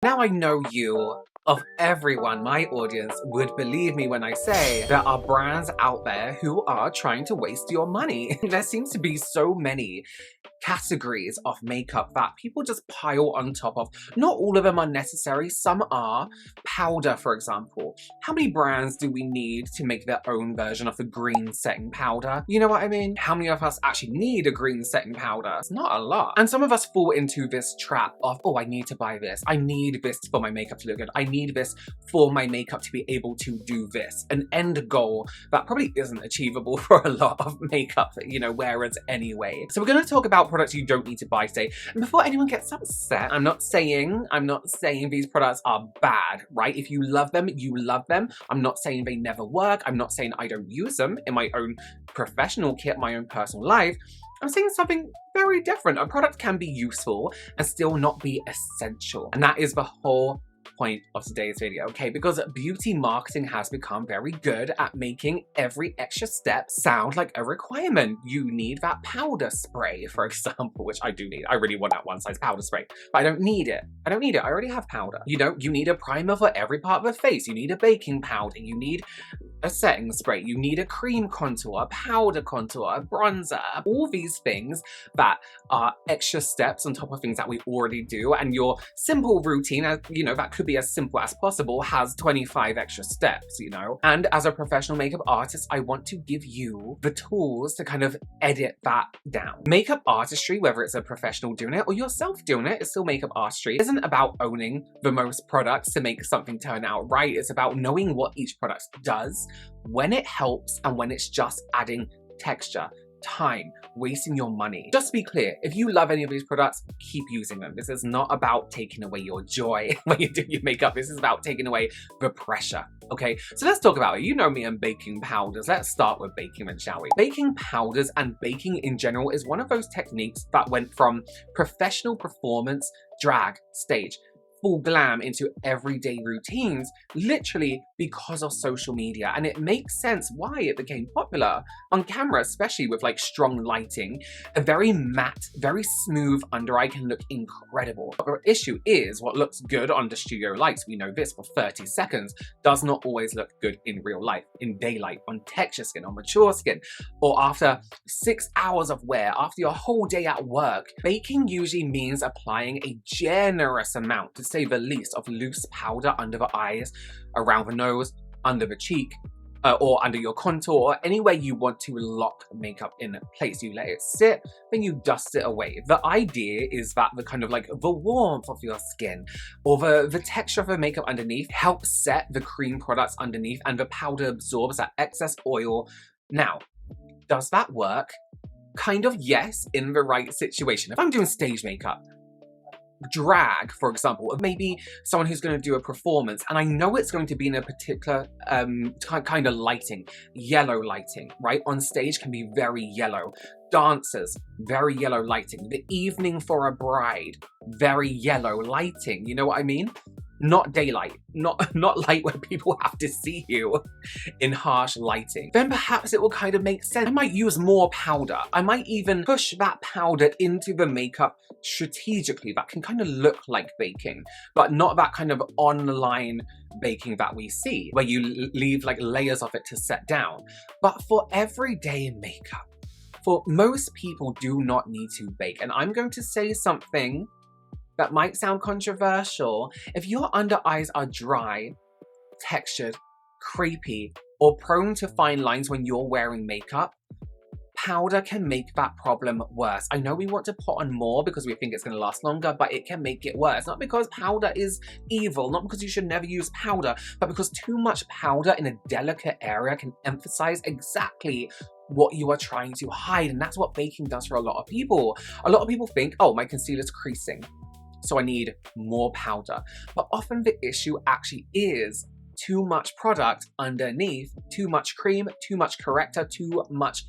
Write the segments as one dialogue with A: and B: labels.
A: Now I know you, of everyone, my audience, would believe me when I say there are brands out there who are trying to waste your money. There seems to be so many categories of makeup that people just pile on top of. Not all of them are necessary, some are. Powder, for example. How many brands do we need to make their own version of the green setting powder? You know what I mean? How many of us actually need a green setting powder? It's not a lot. And some of us fall into this trap of, oh, I need to buy this. I need this for my makeup to look good. I need this for my makeup to be able to do this. An end goal that probably isn't achievable for a lot of makeup, wearers anyway. So we're going to talk about products you don't need to buy today. And before anyone gets upset, I'm not saying these products are bad, right? If you love them, you love them. I'm not saying they never work. I'm not saying I don't use them in my own professional kit, my own personal life. I'm saying something very different. A product can be useful and still not be essential. And that is the whole point of today's video, okay? Because beauty marketing has become very good at making every extra step sound like a requirement. You need that powder spray, for example, which I do need. I really want that one size powder spray, but I don't need it. I already have powder. You need a primer for every part of the face. You need a baking powder. You need a setting spray. You need a cream contour, a powder contour, a bronzer, all these things that are extra steps on top of things that we already do. And your simple routine, that could be as simple as possible, has 25 extra steps, And as a professional makeup artist, I want to give you the tools to kind of edit that down. Makeup artistry, whether it's a professional doing it or yourself doing it, it's still makeup artistry. It isn't about owning the most products to make something turn out right. It's about knowing what each product does, when it helps, and when it's just adding texture, time, wasting your money. Just to be clear, if you love any of these products, keep using them. This is not about taking away your joy when you do your makeup. This is about taking away the pressure, okay? So let's talk about it. You know me and baking powders. Let's start with baking then, shall we? Baking powders and baking in general is one of those techniques that went from professional performance, drag, stage, full glam into everyday routines, literally because of social media. And it makes sense why it became popular on camera, especially with like strong lighting. A very matte, very smooth under eye can look incredible. But the issue is what looks good under studio lights, we know this, for 30 seconds, does not always look good in real life, in daylight, on texture skin, on mature skin, or after 6 hours of wear, after your whole day at work. Baking usually means applying a generous amount, to say the least, of loose powder under the eyes, around the nose, under the cheek, or under your contour, or anywhere you want to lock makeup in place. You let it sit, then you dust it away. The idea is that the kind of like the warmth of your skin or the texture of the makeup underneath helps set the cream products underneath, and the powder absorbs that excess oil. Now, does that work? Kind of, yes, in the right situation. If I'm doing stage makeup, drag, for example, or maybe someone who's going to do a performance, and I know it's going to be in a particular kind of lighting, yellow lighting, right? On stage can be very yellow. Dancers, very yellow lighting. The evening for a bride, very yellow lighting. You know what I mean? Not daylight, not light where people have to see you in harsh lighting. Then perhaps it will kind of make sense. I might use more powder. I might even push that powder into the makeup strategically. That can kind of look like baking, but not that kind of online baking that we see, where you leave like layers of it to set down. But for everyday makeup, for most people do not need to bake. And I'm going to say something that might sound controversial. If your under eyes are dry, textured, creepy, or prone to fine lines when you're wearing makeup, powder can make that problem worse. I know we want to put on more because we think it's going to last longer, but it can make it worse. Not because powder is evil, not because you should never use powder, but because too much powder in a delicate area can emphasize exactly what you are trying to hide. And that's what baking does for a lot of people. A lot of people think, oh, my concealer's creasing, so I need more powder. But often the issue actually is too much product underneath, too much cream, too much corrector, too much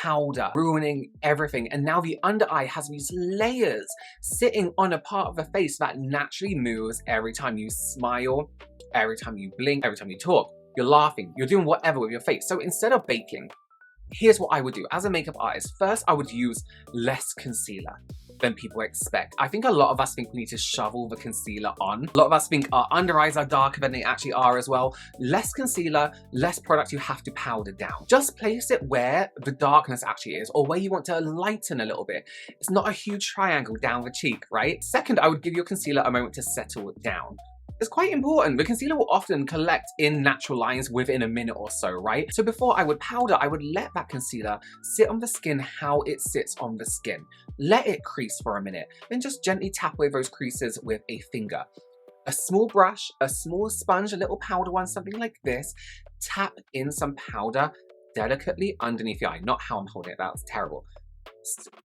A: powder, ruining everything. And now the under eye has these layers sitting on a part of the face that naturally moves every time you smile, every time you blink, every time you talk. You're laughing, you're doing whatever with your face. So instead of baking, here's what I would do as a makeup artist. First, I would use less concealer. than people expect. I think a lot of us think we need to shovel the concealer on. A lot of us think our under eyes are darker than they actually are as well. Less concealer, less product you have to powder down. Just place it where the darkness actually is, or where you want to lighten a little bit. It's not a huge triangle down the cheek, right? Second, I would give your concealer a moment to settle down. It's quite important. The concealer will often collect in natural lines within a minute or so, right? So before I would powder, I would let that concealer sit on the skin how it sits on the skin. Let it crease for a minute, then just gently tap away those creases with a finger. A small brush, a small sponge, a little powder one, something like this. Tap in some powder delicately underneath the eye. Not how I'm holding it, that's terrible.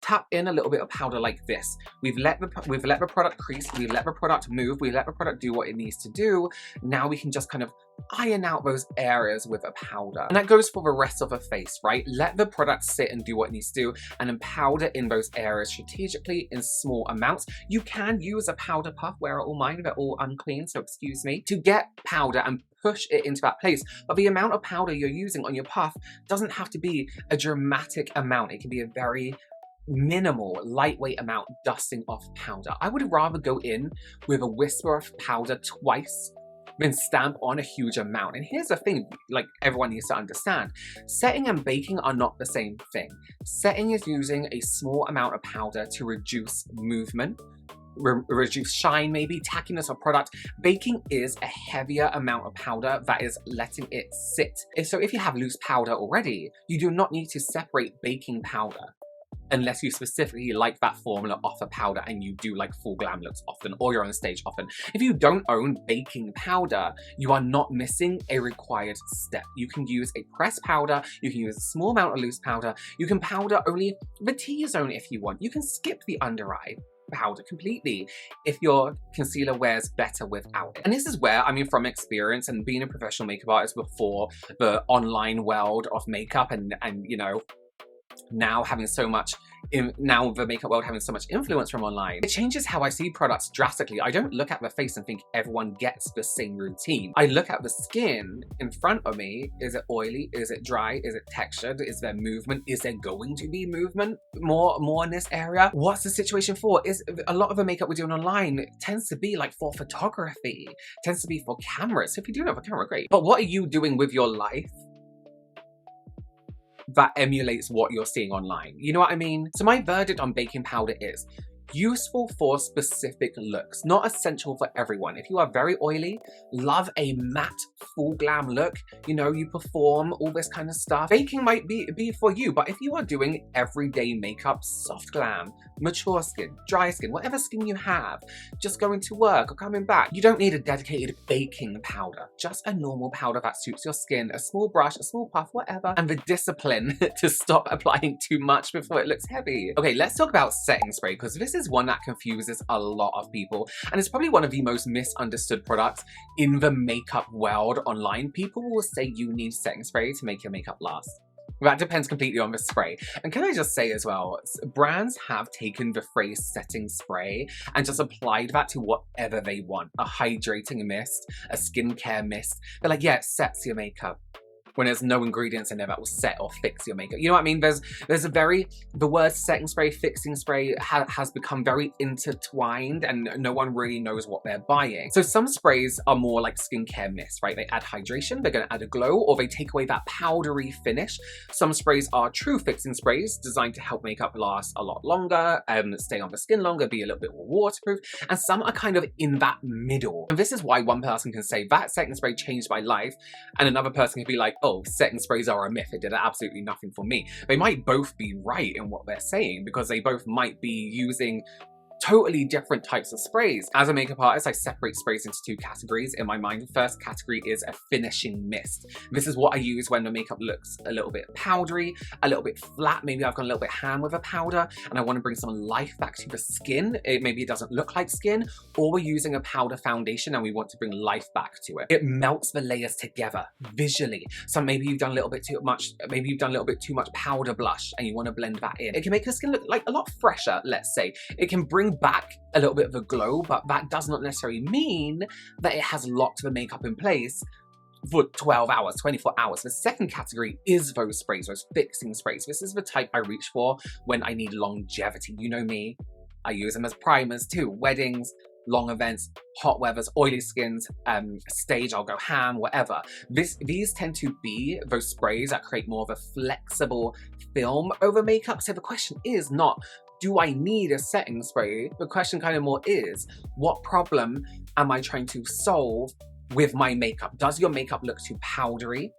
A: Tap in a little bit of powder like this. We've let the product crease, we've let the product move, we let the product do what it needs to do. Now we can just kind of iron out those areas with a powder. And that goes for the rest of the face, right? Let the product sit and do what it needs to do, and then powder in those areas strategically in small amounts. You can use a powder puff. Where are all mine? They're all unclean, so excuse me. To get powder and push it into that place. But the amount of powder you're using on your puff doesn't have to be a dramatic amount. It can be a very minimal, lightweight amount dusting off powder. I would rather go in with a whisper of powder twice than stamp on a huge amount. And here's the thing, like everyone needs to understand, setting and baking are not the same thing. Setting is using a small amount of powder to reduce movement, reduce shine, maybe tackiness of product. Baking is a heavier amount of powder that is letting it sit. So if you have loose powder already, you do not need to separate baking powder unless you specifically like that formula off a powder and you do like full glam looks often, or you're on stage often. If you don't own baking powder, you are not missing a required step. You can use a pressed powder, you can use a small amount of loose powder, you can powder only the T-zone if you want, you can skip the under eye powder completely if your concealer wears better without it. And this is where, I mean, from experience and being a professional makeup artist before the online world of makeup and you know, now having so much now the makeup world having so much influence from online, it changes how I see products drastically. I don't look at the face and think everyone gets the same routine. I look at the skin in front of me. Is it oily? Is it dry? Is it textured? Is there movement? Is there going to be movement more in this area? What's the situation for? Is a lot of the makeup we're doing online tends to be like for photography, tends to be for cameras. So if you do have a camera, great. But what are you doing with your life that emulates what you're seeing online? You know what I mean? So my verdict on baking powder is useful for specific looks, not essential for everyone. If you are very oily, love a matte full glam look, you know, you perform all this kind of stuff, baking might be for you. But if you are doing everyday makeup, soft glam, mature skin, dry skin, whatever skin you have, just going to work or coming back, you don't need a dedicated baking powder, just a normal powder that suits your skin, a small brush, a small puff, whatever, and the discipline to stop applying too much before it looks heavy. Okay, let's talk about setting spray, because this is one that confuses a lot of people, and it's probably one of the most misunderstood products in the makeup world online. People will say you need setting spray to make your makeup last. That depends completely on the spray. And can I just say as well, brands have taken the phrase setting spray and just applied that to whatever they want. A hydrating mist, a skincare mist. They're like, yeah, it sets your makeup, when there's no ingredients in there that will set or fix your makeup. You know what I mean? The word setting spray, fixing spray has become very intertwined, and no one really knows what they're buying. So some sprays are more like skincare mists, right? They add hydration, they're gonna add a glow, or they take away that powdery finish. Some sprays are true fixing sprays, designed to help makeup last a lot longer, stay on the skin longer, be a little bit more waterproof, and some are kind of in that middle. And this is why one person can say, that setting spray changed my life, and another person can be like, oh, setting sprays are a myth, it did absolutely nothing for me. They might both be right in what they're saying, because they both might be using totally different types of sprays. As a makeup artist, I separate sprays into two categories in my mind. The first category is a finishing mist. This is what I use when the makeup looks a little bit powdery, a little bit flat. Maybe I've gone a little bit ham with a powder and I want to bring some life back to the skin. Maybe it doesn't look like skin, or we're using a powder foundation and we want to bring life back to it. It melts the layers together visually. So maybe you've done a little bit too much, powder blush and you want to blend that in. It can make your skin look like a lot fresher, let's say. It can bring back a little bit of a glow, but that does not necessarily mean that it has locked the makeup in place for 12 hours, 24 hours. The second category is those sprays, those fixing sprays. This is the type I reach for when I need longevity. You know me, I use them as primers too. Weddings, long events, hot weathers, oily skins, stage, I'll go ham, whatever. These tend to be those sprays that create more of a flexible film over makeup. So the question is not, do I need a setting spray? The question kind of more is, what problem am I trying to solve with my makeup? Does your makeup look too powdery?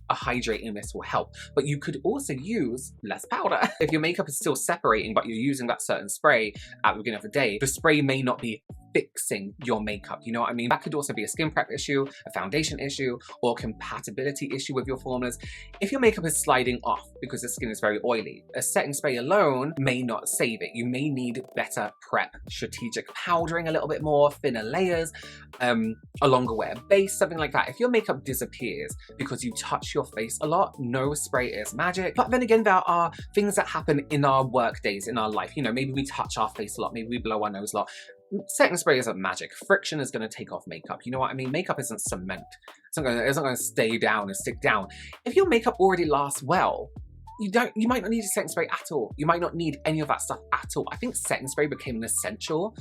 A: A hydrating mist will help, but you could also use less powder. If your makeup is still separating, but you're using that certain spray at the beginning of the day, the spray may not be fixing your makeup, you know what I mean? That could also be a skin prep issue, a foundation issue, or compatibility issue with your formulas. If your makeup is sliding off because the skin is very oily, a setting spray alone may not save it. You may need better prep, strategic powdering a little bit more, thinner layers, a longer wear base, something like that. If your makeup disappears because you touch your face a lot, no spray is magic. But then again, there are things that happen in our work days, in our life. You know, maybe we touch our face a lot, maybe we blow our nose a lot. Setting spray isn't magic. Friction is going to take off makeup. You know what I mean? Makeup isn't cement. It's not going to stay down and stick down. If your makeup already lasts well, you might not need a setting spray at all. You might not need any of that stuff at all. I think setting spray became an essential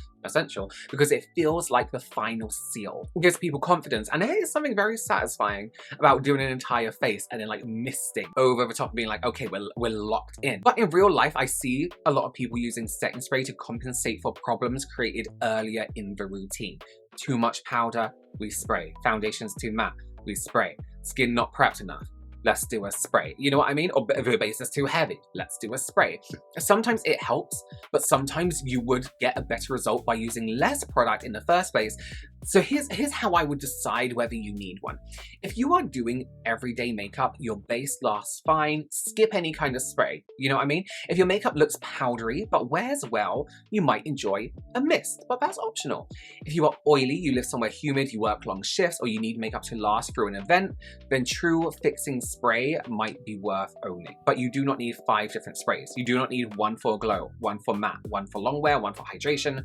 A: because it feels like the final seal. It gives people confidence, and there is something very satisfying about doing an entire face and then like misting over the top and being like, okay, we're locked in. But in real life, I see a lot of people using setting spray to compensate for problems created earlier in the routine. Too much powder, we spray. Foundation's too matte, we spray. Skin not prepped enough, let's do a spray. You know what I mean? Or the base is too heavy, let's do a spray. Sometimes it helps, but sometimes you would get a better result by using less product in the first place. So here's how I would decide whether you need one. If you are doing everyday makeup, your base lasts fine, skip any kind of spray. You know what I mean? If your makeup looks powdery but wears well, you might enjoy a mist, but that's optional. If you are oily, you live somewhere humid, you work long shifts, or you need makeup to last through an event, then true fixing spray might be worth owning. But you do not need 5 different sprays. You do not need one for glow, one for matte, one for long wear, one for hydration,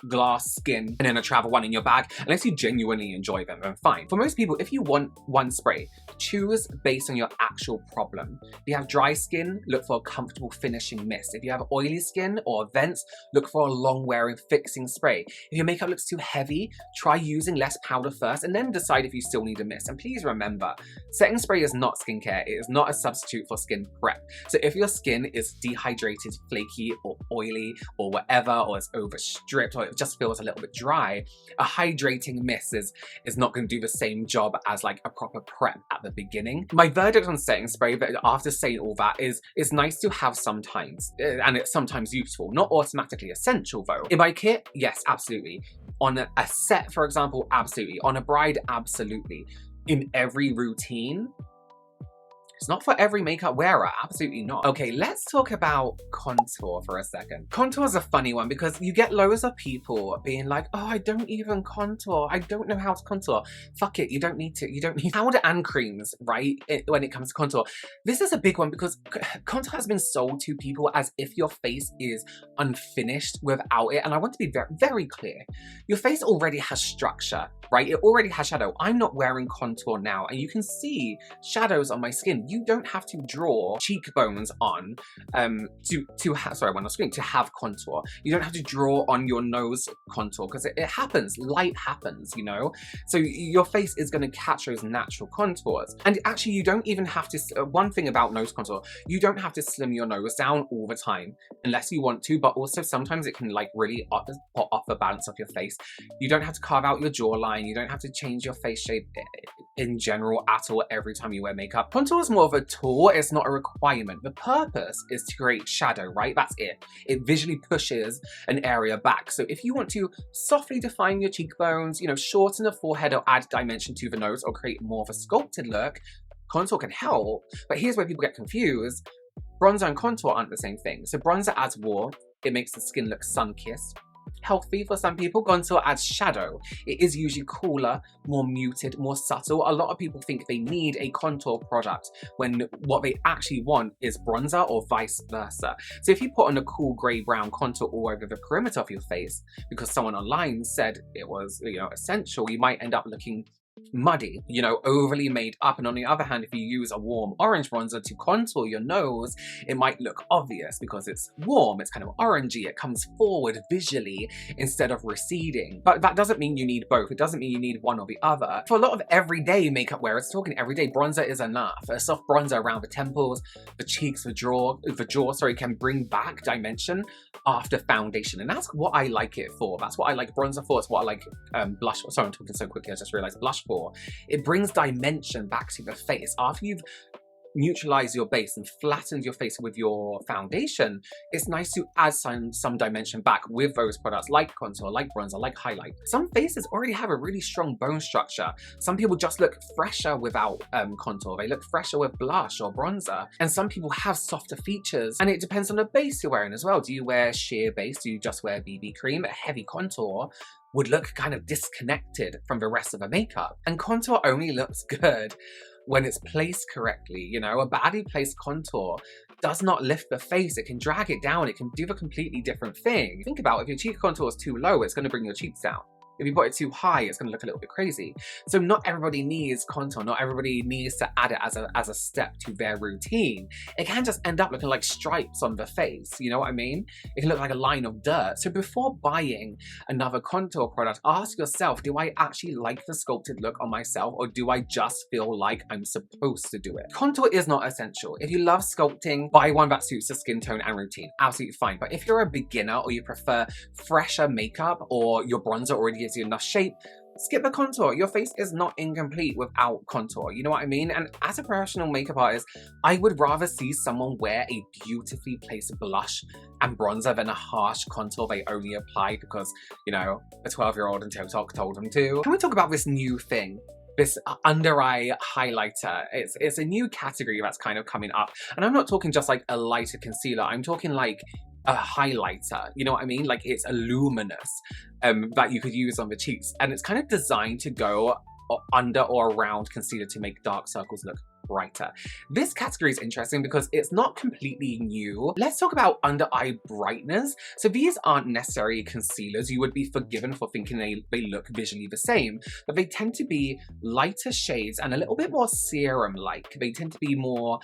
A: glass, skin, and then a travel one in your bag. Unless you genuinely enjoy them, then fine. For most people, if you want one spray, choose based on your actual problem. If you have dry skin, look for a comfortable finishing mist. If you have oily skin or events, look for a long wearing fixing spray. If your makeup looks too heavy, try using less powder first and then decide if you still need a mist. And please remember, setting spray is not skincare. It is not a substitute for skin prep. So if your skin is dehydrated, flaky, or oily, or whatever, or it's overstripped, or it just feels a little bit dry, a hydrating mist is not going to do the same job as like a proper prep at the beginning. My verdict on setting spray, but after saying all that, is it's nice to have sometimes, and it's sometimes useful, not automatically essential though. In my kit, yes, absolutely. On a set, for example, absolutely. On a bride, absolutely. In every routine, it's not for every makeup wearer, absolutely not. Okay, let's talk about contour for a second. Contour is a funny one because you get loads of people being like, oh, I don't even contour. I don't know how to contour. Fuck it, you don't need to. You don't need powder and creams, right? When it comes to contour. This is a big one because contour has been sold to people as if your face is unfinished without it. And I want to be very, very clear. Your face already has structure, right? It already has shadow. I'm not wearing contour now, and you can see shadows on my skin. You don't have to draw cheekbones on to have contour. You don't have to draw on your nose contour because it happens. Light happens, you know? So your face is going to catch those natural contours. And actually, you don't even have to, one thing about nose contour, you don't have to slim your nose down all the time unless you want to, but also sometimes it can like really put off the balance of your face. You don't have to carve out your jawline. You don't have to change your face shape in general at all every time you wear makeup. Contour is more of a tool, it's not a requirement. The purpose is to create shadow, right? That's it. It visually pushes an area back. So if you want to softly define your cheekbones, you know, shorten the forehead or add dimension to the nose or create more of a sculpted look, contour can help. But here's where people get confused. Bronzer and contour aren't the same thing. So bronzer adds warmth, it makes the skin look sun-kissed. Healthy for some people. Contour adds shadow. It is usually cooler, more muted, more subtle. A lot of people think they need a contour product when what they actually want is bronzer or vice versa. So if you put on a cool grey-brown contour all over the perimeter of your face because someone online said it was, you know, essential, you might end up looking muddy, you know, overly made up. And on the other hand, if you use a warm orange bronzer to contour your nose, it might look obvious because it's warm, it's kind of orangey, it comes forward visually instead of receding. But that doesn't mean you need both. It doesn't mean you need one or the other. For a lot of everyday makeup wearers, talking everyday, bronzer is enough. A soft bronzer around the temples, the cheeks, the jaw, can bring back dimension after foundation. And that's what I like it for. That's what I like bronzer for. It's what I like blush for. Sorry, I'm talking so quickly, I just realized blush for. It brings dimension back to the face. After you've neutralized your base and flattened your face with your foundation, it's nice to add some dimension back with those products like contour, like bronzer, like highlight. Some faces already have a really strong bone structure. Some people just look fresher without contour. They look fresher with blush or bronzer. And some people have softer features. And it depends on the base you're wearing as well. Do you wear sheer base? Do you just wear BB cream? A heavy contour would look kind of disconnected from the rest of the makeup. And contour only looks good when it's placed correctly. You know, a badly placed contour does not lift the face. It can drag it down. It can do a completely different thing. Think about it, if your cheek contour is too low, it's going to bring your cheeks down. If you put it too high, it's going to look a little bit crazy. So not everybody needs contour. Not everybody needs to add it as a step to their routine. It can just end up looking like stripes on the face. You know what I mean? It can look like a line of dirt. So before buying another contour product, ask yourself, do I actually like the sculpted look on myself, or do I just feel like I'm supposed to do it? Contour is not essential. If you love sculpting, buy one that suits your skin tone and routine. Absolutely fine. But if you're a beginner or you prefer fresher makeup, or your bronzer already gives you enough shape, skip the contour. Your face is not incomplete without contour. You know what I mean? And as a professional makeup artist, I would rather see someone wear a beautifully placed blush and bronzer than a harsh contour they only apply because, you know, a 12-year-old in TikTok told them to. Can we talk about this new thing? This under eye highlighter. It's a new category that's kind of coming up. And I'm not talking just like a lighter concealer. I'm talking like a highlighter, you know what I mean? Like it's a luminous that you could use on the cheeks. And it's kind of designed to go under or around concealer to make dark circles look brighter. This category is interesting because it's not completely new. Let's talk about under eye brighteners. So these aren't necessarily concealers. You would be forgiven for thinking they look visually the same, but they tend to be lighter shades and a little bit more serum-like. They tend to be more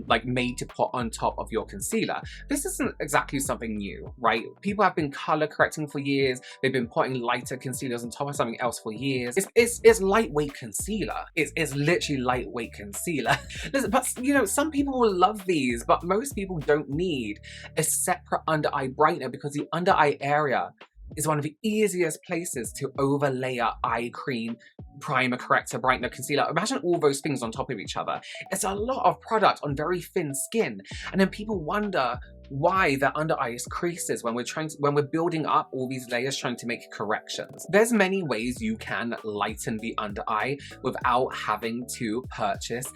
A: like made to put on top of your concealer. This isn't exactly something new, right? People have been color correcting for years. They've been putting lighter concealers on top of something else for years. It's lightweight concealer. It's literally lightweight concealer. Listen, but you know, some people will love these, but most people don't need a separate under eye brightener because the under eye area is one of the easiest places to overlay a eye cream, primer, corrector, brightener, concealer. Imagine all those things on top of each other. It's a lot of product on very thin skin. And then people wonder why the under eye creases when we're building up all these layers trying to make corrections. There's many ways you can lighten the under eye without having to purchase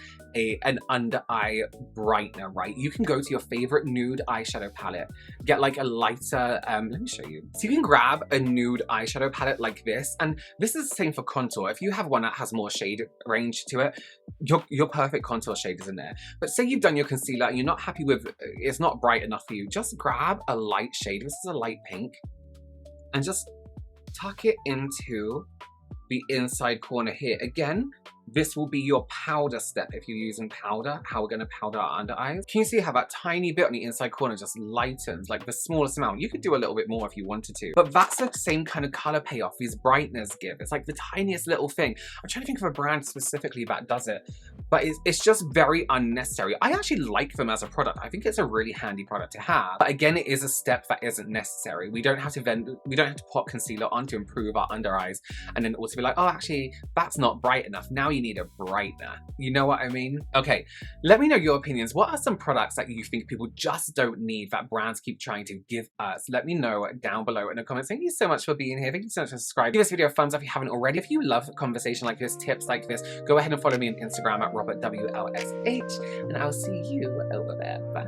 A: an under eye brightener, right? You can go to your favorite nude eyeshadow palette, get like a lighter, let me show you. So you can grab a nude eyeshadow palette like this, and this is the same for contour. If you have one that has more shade range to it, your perfect contour shade is in there. But say you've done your concealer and you're not happy with, it's not bright enough for you, just grab a light shade, this is a light pink, and just tuck it into the inside corner here. Again, this will be your powder step if you're using powder, how we're going to powder our under eyes. Can you see how that tiny bit on the inside corner just lightens, like the smallest amount? You could do a little bit more if you wanted to, but that's the same kind of color payoff these brighteners give. It's like the tiniest little thing. I'm trying to think of a brand specifically that does it, but it's just very unnecessary. I actually like them as a product. I think it's a really handy product to have, but again, it is a step that isn't necessary. We don't have to put concealer on to improve our under eyes and then also be like, oh, actually, that's not bright enough. Now you need a brightener. You know what I mean? Okay, let me know your opinions. What are some products that you think people just don't need that brands keep trying to give us? Let me know down below in the comments. Thank you so much for being here. Thank you so much for subscribing. Give this video a thumbs up if you haven't already. If you love conversation like this, tips like this, go ahead and follow me on Instagram at RobertWLSH, and I'll see you over there. Bye.